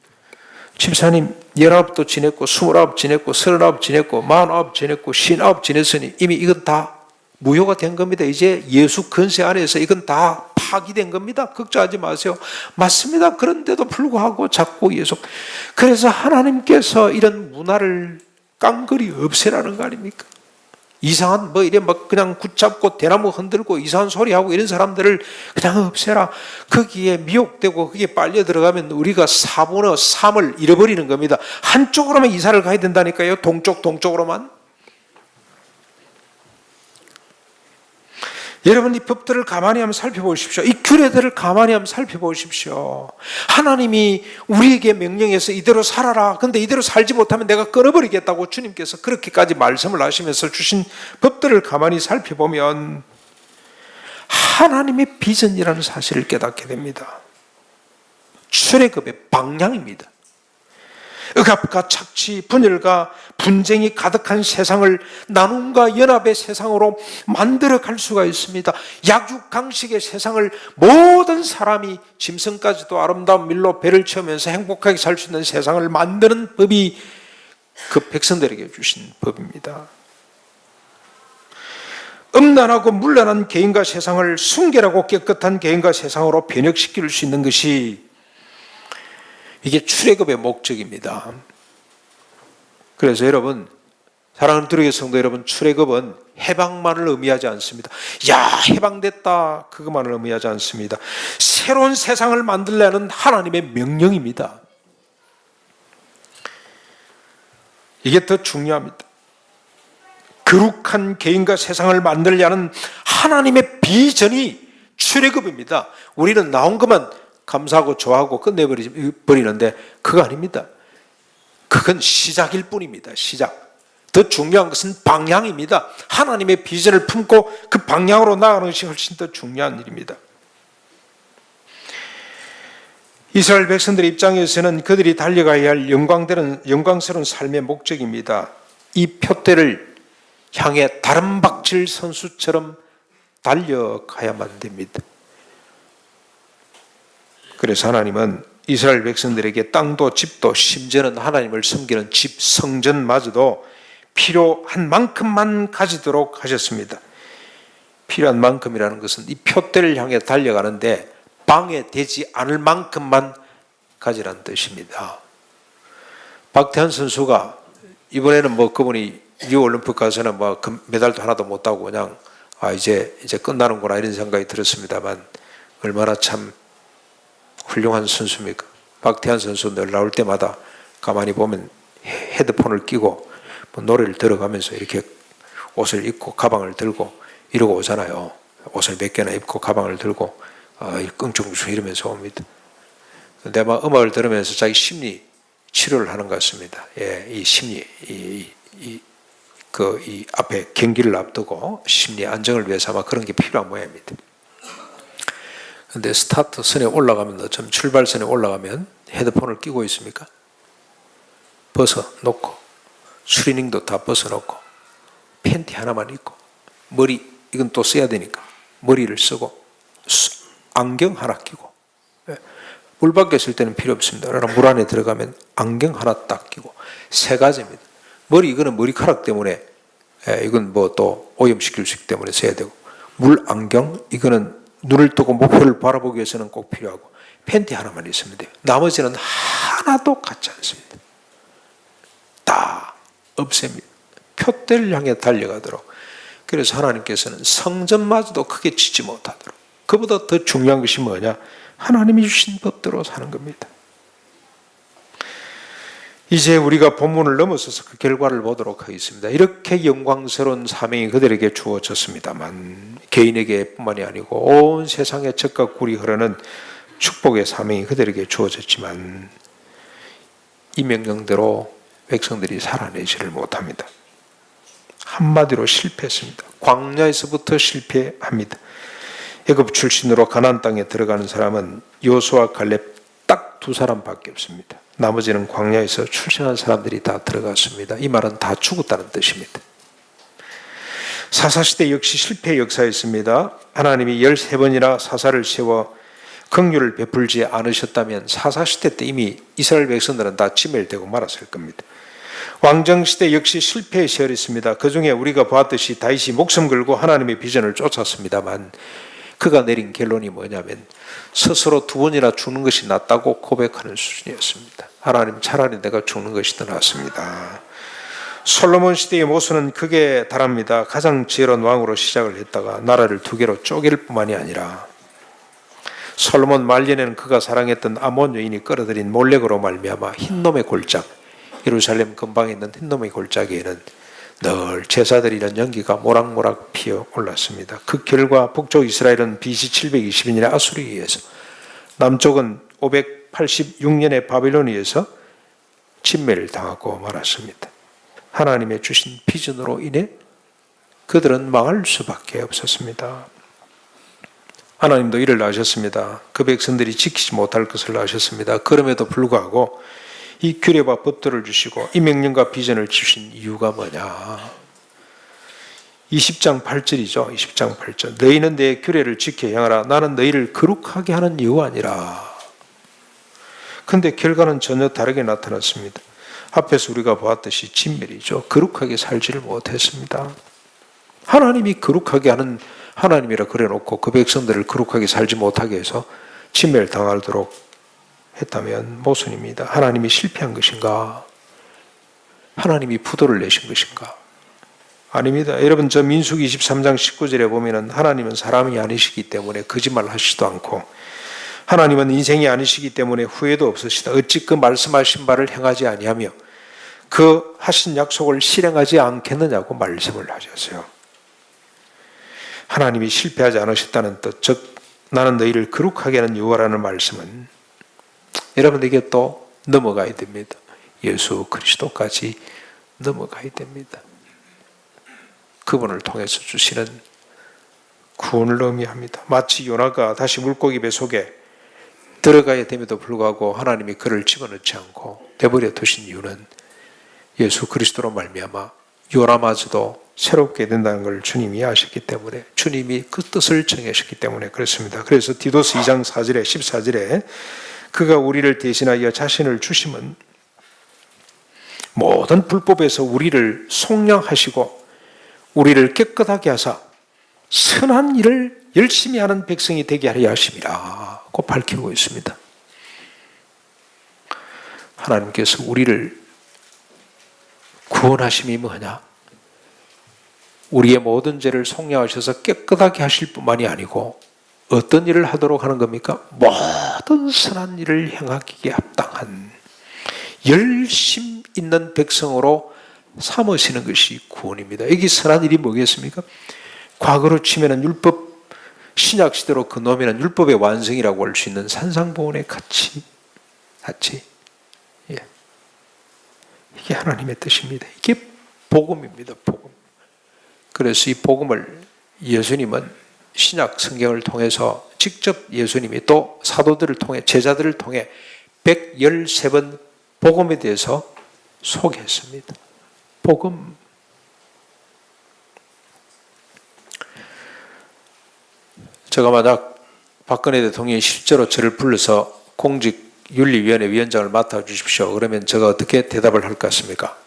집사님 19도 지냈고 29 지냈고 39 지냈고 49 지냈고 59 지냈으니 이미 이건 다 무효가 된 겁니다. 이제 예수 권세 안에서 이건 다 파기된 겁니다. 걱정하지 마세요. 맞습니다. 그런데도 불구하고 자꾸 그래서 하나님께서 이런 문화를 깡그리 없애라는 거 아닙니까? 이상한 그냥 붙잡고 대나무 흔들고 이상한 소리하고 이런 사람들을 그냥 없애라. 거기에 미혹되고 거기에 빨려 들어가면 우리가 4분의 3을 잃어버리는 겁니다. 한쪽으로만 이사를 가야 된다니까요. 동쪽으로만. 여러분, 이 법들을 가만히 한번 살펴보십시오. 이 규례들을 가만히 한번 살펴보십시오. 하나님이 우리에게 명령해서 이대로 살아라. 근데 이대로 살지 못하면 내가 끊어버리겠다고 주님께서 그렇게까지 말씀을 하시면서 주신 법들을 가만히 살펴보면 하나님의 비전이라는 사실을 깨닫게 됩니다. 출애굽의 방향입니다. 억압과 착취, 분열과 분쟁이 가득한 세상을 나눔과 연합의 세상으로 만들어 갈 수가 있습니다. 약육강식의 세상을 모든 사람이 짐승까지도 아름다운 밀로 배를 채우면서 행복하게 살 수 있는 세상을 만드는 법이 그 백성들에게 주신 법입니다. 음란하고 물란한 개인과 세상을 순결하고 깨끗한 개인과 세상으로 변혁시킬 수 있는 것이 이게 출애굽의 목적입니다. 그래서 여러분, 사랑하는 두려의 성도 여러분, 출애굽은 해방만을 의미하지 않습니다. 야, 해방됐다, 그것만을 의미하지 않습니다. 새로운 세상을 만들려는 하나님의 명령입니다. 이게 더 중요합니다. 거룩한 개인과 세상을 만들려는 하나님의 비전이 출애굽입니다. 우리는 나온 것만 감사하고 좋아하고 끝내버리는데 그거 아닙니다. 그건 시작일 뿐입니다. 시작. 더 중요한 것은 방향입니다. 하나님의 비전을 품고 그 방향으로 나아가는 것이 훨씬 더 중요한 일입니다. 이스라엘 백성들의 입장에서는 그들이 달려가야 할 영광스러운 삶의 목적입니다. 이 표대를 향해 다른 박질 선수처럼 달려가야만 됩니다. 그래서 하나님은 이스라엘 백성들에게 땅도 집도 심지어는 하나님을 섬기는 집, 성전마저도 필요한 만큼만 가지도록 하셨습니다. 필요한 만큼이라는 것은 이 표대를 향해 달려가는데 방해되지 않을 만큼만 가지라는 뜻입니다. 박태환 선수가 이번에는 그분이 리우올림픽 가서는 메달도 하나도 못 따고 그냥 이제 끝나는구나 이런 생각이 들었습니다만 얼마나 참 훌륭한 선수입니까? 박태환 선수 늘 나올 때마다 가만히 보면 헤드폰을 끼고 뭐 노래를 들어가면서 이렇게 옷을 입고 가방을 들고 이러고 오잖아요. 옷을 몇 개나 입고 가방을 들고 끙충충 이러면서 옵니다. 근데 아마 음악을 들으면서 자기 심리 치료를 하는 것 같습니다. 예, 이 심리, 이 앞에 경기를 앞두고 심리 안정을 위해서 아마 그런 게 필요한 모양입니다. 근데 스타트 선에 올라가면, 좀 출발선에 올라가면 헤드폰을 끼고 있습니까? 벗어놓고, 추리닝도 다 벗어놓고, 팬티 하나만 입고, 머리, 이건 또 써야 되니까, 머리를 쓰고, 안경 하나 끼고, 물 밖에 있을 때는 필요 없습니다. 그러나 물 안에 들어가면 안경 하나 딱 끼고, 세 가지입니다. 머리, 이거는 머리카락 때문에, 이건 뭐 또 오염시킬 수 있기 때문에 써야 되고, 물 안경, 이거는 눈을 뜨고 목표를 바라보기 위해서는 꼭 필요하고, 팬티 하나만 있으면 돼요. 나머지는 하나도 같지 않습니다. 다 없앱니다. 표대를 향해 달려가도록. 그래서 하나님께서는 성전마저도 크게 치지 못하도록. 그보다 더 중요한 것이 뭐냐? 하나님이 주신 법대로 사는 겁니다. 이제 우리가 본문을 넘어서서 그 결과를 보도록 하겠습니다. 이렇게 영광스러운 사명이 그들에게 주어졌습니다만, 개인에게 뿐만이 아니고 온 세상에 젖과 꿀이 흐르는 축복의 사명이 그들에게 주어졌지만, 이 명령대로 백성들이 살아내지를 못합니다. 한마디로 실패했습니다. 광야에서부터 실패합니다. 애굽 출신으로 가나안 땅에 들어가는 사람은 여호수아 갈렙 딱 두 사람밖에 없습니다. 나머지는 광야에서 출신한 사람들이 다 들어갔습니다. 이 말은 다 죽었다는 뜻입니다. 사사시대 역시 실패의 역사였습니다. 하나님이 13번이나 사사를 세워 긍휼을 베풀지 않으셨다면 사사시대 때 이미 이스라엘 백성들은 다 진멸되고 말았을 겁니다. 왕정시대 역시 실패의 세월이었습니다. 그 중에 우리가 보았듯이 다윗이 목숨 걸고 하나님의 비전을 쫓았습니다만, 그가 내린 결론이 뭐냐면 스스로 두 번이나 죽는 것이 낫다고 고백하는 수준이었습니다. 하나님, 차라리 내가 죽는 것이 더 낫습니다. 솔로몬 시대의 모순은 극에 달합니다. 가장 지혜로운 왕으로 시작을 했다가 나라를 두 개로 쪼갤 뿐만이 아니라, 솔로몬 말년에는 그가 사랑했던 아몬 여인이 끌어들인 몰렉으로 말미암아 흰놈의 골짜기, 예루살렘 근방에 있는 흰놈의 골짜기에는 늘 제사드리는 연기가 모락모락 피어 올랐습니다. 그 결과 북쪽 이스라엘은 BC 720년에 아수르에 의해서, 남쪽은 586년에 바빌론에 의해서 침멸을 당하고 말았습니다. 하나님의 주신 비전으로 인해 그들은 망할 수밖에 없었습니다. 하나님도 이를 아셨습니다. 그 백성들이 지키지 못할 것을 아셨습니다. 그럼에도 불구하고 이 규례와 법도를 주시고 이 명령과 비전을 주신 이유가 뭐냐? 20장 8절이죠. 20장 8절. 너희는 내 규례를 지켜 행하라. 나는 너희를 거룩하게 하는 이유가 아니라. 그런데 결과는 전혀 다르게 나타났습니다. 앞에서 우리가 보았듯이 진멸이죠. 거룩하게 살지를 못했습니다. 하나님이 거룩하게 하는 하나님이라 그래놓고 그 백성들을 거룩하게 살지 못하게 해서 진멸당하도록 했다면 모순입니다. 하나님이 실패한 것인가? 하나님이 부도를 내신 것인가? 아닙니다. 여러분, 저 민수기 23장 19절에 보면은 하나님은 사람이 아니시기 때문에 거짓말 하시지도 않고, 하나님은 인생이 아니시기 때문에 후회도 없으시다. 어찌 그 말씀하신 바를 행하지 아니하며 그 하신 약속을 실행하지 않겠느냐고 말씀을 하셨어요. 하나님이 실패하지 않으셨다는 뜻, 즉 나는 너희를 거룩하게 하는 여호와라는 말씀은 여러분에게 또 넘어가야 됩니다. 예수 그리스도까지 넘어가야 됩니다. 그분을 통해서 주시는 구원을 의미합니다. 마치 요나가 다시 물고기 배 속에 들어가야 됨에도 불구하고 하나님이 그를 집어넣지 않고 내버려 두신 이유는 예수 그리스도로 말미암아 요나마저도 새롭게 된다는 걸 주님이 아셨기 때문에, 주님이 그 뜻을 정하셨기 때문에 그렇습니다. 그래서 디도스 2장 4절에 14절에 그가 우리를 대신하여 자신을 주심은 모든 불법에서 우리를 속량하시고 우리를 깨끗하게 하사 선한 일을 열심히 하는 백성이 되게 하려 하심이라고 밝히고 있습니다. 하나님께서 우리를 구원하심이 뭐냐? 우리의 모든 죄를 속량하셔서 깨끗하게 하실 뿐만이 아니고 어떤 일을 하도록 하는 겁니까? 모든 선한 일을 행하기에 합당한 열심 있는 백성으로 삼으시는 것이 구원입니다. 여기 선한 일이 뭐겠습니까? 과거로 치면은 율법, 신약 시대로 그 놓으면 율법의 완성이라고 할 수 있는 산상보훈의 가치. 예. 이게 하나님의 뜻입니다. 이게 복음입니다. 복음. 그래서 이 복음을 예수님은 신약 성경을 통해서 직접 예수님이 또 사도들을 통해 제자들을 통해 113번 복음에 대해서 소개했습니다. 복음. 제가 만약 박근혜 대통령이 실제로 저를 불러서 공직윤리위원회 위원장을 맡아주십시오. 그러면 제가 어떻게 대답을 할 것 같습니까?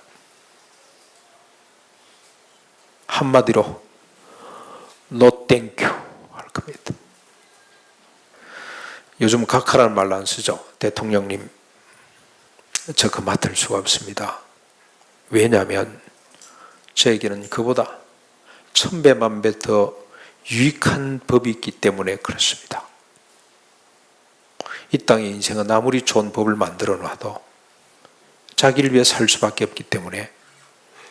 한마디로 No thank you 할 겁니다. 요즘 각하라는 말로 안 쓰죠. 대통령님, 저 그 맡을 수가 없습니다. 왜냐하면 저에게는 그보다 1000배 만배 더 유익한 법이 있기 때문에 그렇습니다. 이 땅의 인생은 아무리 좋은 법을 만들어 놔도 자기를 위해 살 수밖에 없기 때문에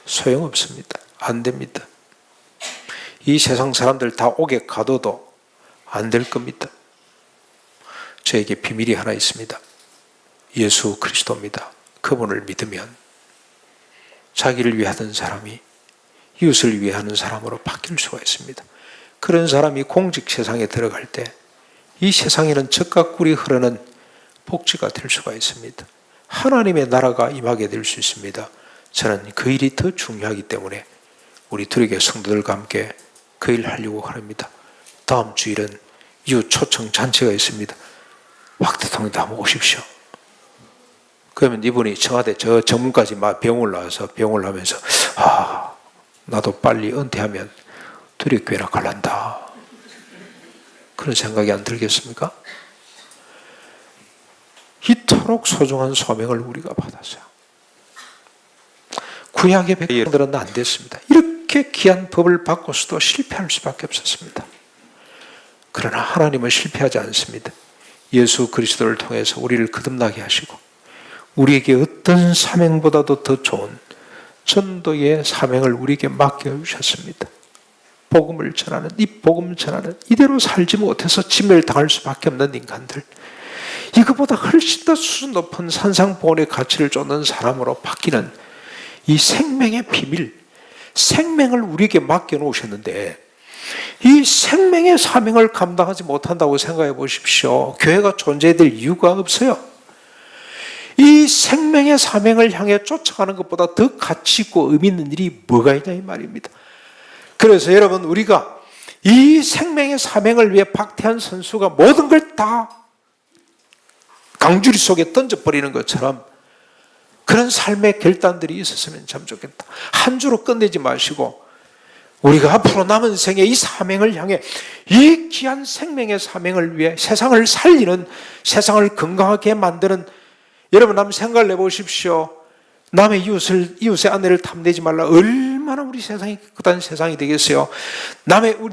소용없습니다. 안 됩니다. 이 세상 사람들 다 옥에 가둬도 안 될 겁니다. 저에게 비밀이 하나 있습니다. 예수 그리스도입니다. 그분을 믿으면 자기를 위해 하던 사람이 이웃을 위해 하는 사람으로 바뀔 수가 있습니다. 그런 사람이 공직 세상에 들어갈 때 이 세상에는 젖과 꿀이 흐르는 복지가 될 수가 있습니다. 하나님의 나라가 임하게 될 수 있습니다. 저는 그 일이 더 중요하기 때문에 우리 두리교회 성도들과 함께 그 일을 하려고 합니다. 다음 주일은 이웃 초청 잔치가 있습니다. 박 대통령도 한번 오십시오. 그러면 이분이 청와대 저 정문까지 막 병을 나와서 병을 하면서 나도 빨리 은퇴하면 두리교회나 갈란다. 그런 생각이 안 들겠습니까? 이토록 소중한 소명을 우리가 받았어요. 구약의 백성들은 안 됐습니다. 이렇게 귀한 법을 바꿔서도 실패할 수밖에 없었습니다. 그러나 하나님은 실패하지 않습니다. 예수 그리스도를 통해서 우리를 거듭나게 하시고 우리에게 어떤 사명보다도 더 좋은 전도의 사명을 우리에게 맡겨주셨습니다. 복음을 전하는, 이 복음 전하는, 이대로 살지 못해서 진멸당할 수밖에 없는 인간들, 이것보다 훨씬 더 수준 높은 산상보훈의 가치를 쫓는 사람으로 바뀌는 이 생명의 비밀, 생명을 우리에게 맡겨놓으셨는데 이 생명의 사명을 감당하지 못한다고 생각해 보십시오. 교회가 존재될 이유가 없어요. 이 생명의 사명을 향해 쫓아가는 것보다 더 가치 있고 의미 있는 일이 뭐가 있냐 이 말입니다. 그래서 여러분, 우리가 이 생명의 사명을 위해 박태환 선수가 모든 걸 다 강주리 속에 던져버리는 것처럼 그런 삶의 결단들이 있었으면 참 좋겠다. 한 주로 끝내지 마시고 우리가 앞으로 남은 생에 이 사명을 향해, 이 귀한 생명의 사명을 위해 세상을 살리는, 세상을 건강하게 만드는, 여러분 한번 생각을 해보십시오. 남의 이웃의 아내를 탐내지 말라. 얼마나 우리 세상이 그딴 세상이 되겠어요.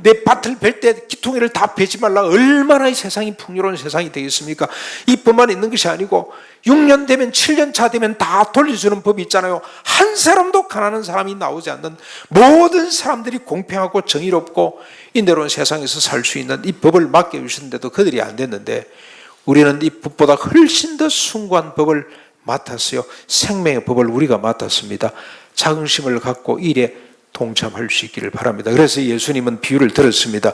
내 밭을 벨 때 기퉁이를 다 베지 말라. 얼마나 이 세상이 풍요로운 세상이 되겠습니까? 이 법만 있는 것이 아니고 6년 되면 7년 차 되면 다 돌려주는 법이 있잖아요. 한 사람도 가난한 사람이 나오지 않는, 모든 사람들이 공평하고 정의롭고 인내로운 세상에서 살 수 있는 이 법을 맡겨주셨는데도 그들이 안 됐는데, 우리는 이 법보다 훨씬 더 숭고한 법을 맡았어요. 생명의 법을 우리가 맡았습니다. 자긍심을 갖고 일에 동참할 수 있기를 바랍니다. 그래서 예수님은 비유를 들었습니다.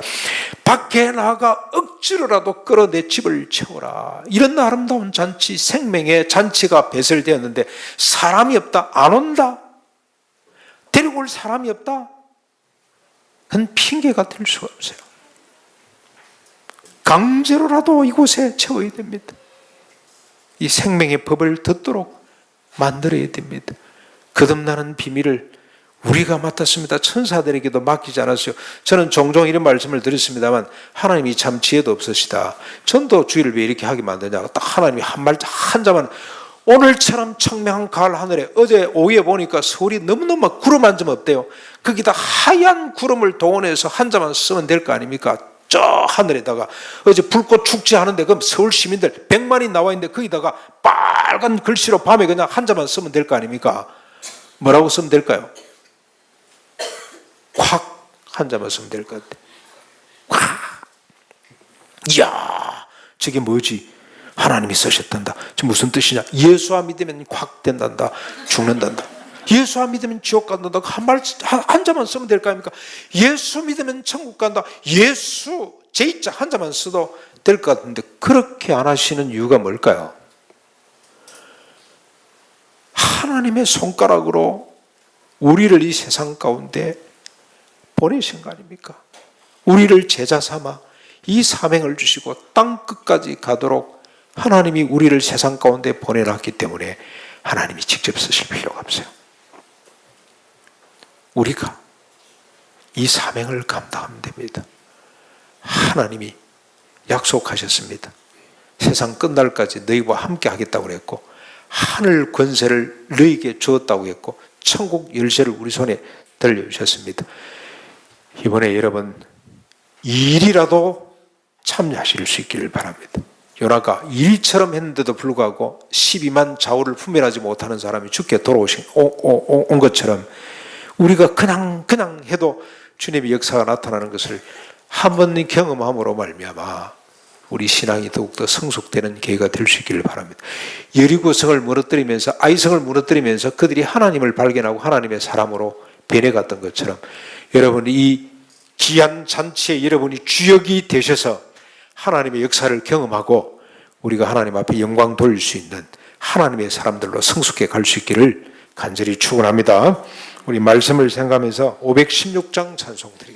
밖에 나가 억지로라도 끌어 내 집을 채워라. 이런 아름다운 잔치, 생명의 잔치가 배설되었는데 사람이 없다, 안 온다, 데리고 올 사람이 없다, 그건 핑계가 될 수가 없어요. 강제로라도 이곳에 채워야 됩니다. 이 생명의 법을 듣도록 만들어야 됩니다. 거듭나는 비밀을 우리가 맡았습니다. 천사들에게도 맡기지 않았어요. 저는 종종 이런 말씀을 드렸습니다만, 하나님이 참 지혜도 없으시다. 전도 주의를 왜 이렇게 하게 만드냐. 딱 하나님이 한자만, 오늘처럼 청명한 가을 하늘에 어제 오후에 보니까 서울이 너무너무 구름 한 점 없대요. 거기다 하얀 구름을 동원해서 한자만 쓰면 될 거 아닙니까? 저 하늘에다가 어제 불꽃 축제 하는데 그럼 서울 시민들 100만이 나와 있는데 거기다가 빨간 글씨로 밤에 그냥 한자만 쓰면 될 거 아닙니까? 뭐라고 쓰면 될까요? 콱 한자만 쓰면 될 것 같아요. 콱. 이야, 저게 뭐지? 하나님이 쓰셨단다. 저 무슨 뜻이냐? 예수 안 믿으면 콱 된단다. 죽는단다. 예수 안 믿으면 지옥 간단다. 한자만 쓰면 될 거 아닙니까? 예수 믿으면 천국 간다. 예수 제자 한자만 써도 될 것 같은데 그렇게 안 하시는 이유가 뭘까요? 하나님의 손가락으로 우리를 이 세상 가운데 보내신 거 아닙니까? 우리를 제자 삼아 이 사명을 주시고 땅 끝까지 가도록 하나님이 우리를 세상 가운데 보내놨기 때문에 하나님이 직접 쓰실 필요가 없어요. 우리가 이 사명을 감당하면 됩니다. 하나님이 약속하셨습니다. 세상 끝날까지 너희와 함께 하겠다고 그랬고 하늘 권세를 너희에게 주었다고 했고 천국 열쇠를 우리 손에 들려주셨습니다. 이번에 여러분 일이라도 참여하실 수 있기를 바랍니다. 요나가 일처럼 했는데도 불구하고 12만 자우를 분별하지 못하는 사람이 죽게 온 것처럼 우리가 그냥 해도 주님의 역사가 나타나는 것을 한 번 경험함으로 말미암아 우리 신앙이 더욱더 성숙되는 계기가 될 수 있기를 바랍니다. 여리고성을 무너뜨리면서 아이성을 무너뜨리면서 그들이 하나님을 발견하고 하나님의 사람으로 변해갔던 것처럼 여러분 이 귀한 잔치에 여러분이 주역이 되셔서 하나님의 역사를 경험하고 우리가 하나님 앞에 영광 돌릴 수 있는 하나님의 사람들로 성숙해 갈 수 있기를 간절히 축원합니다. 우리 말씀을 생각하면서 516장 찬송 드리겠습니다.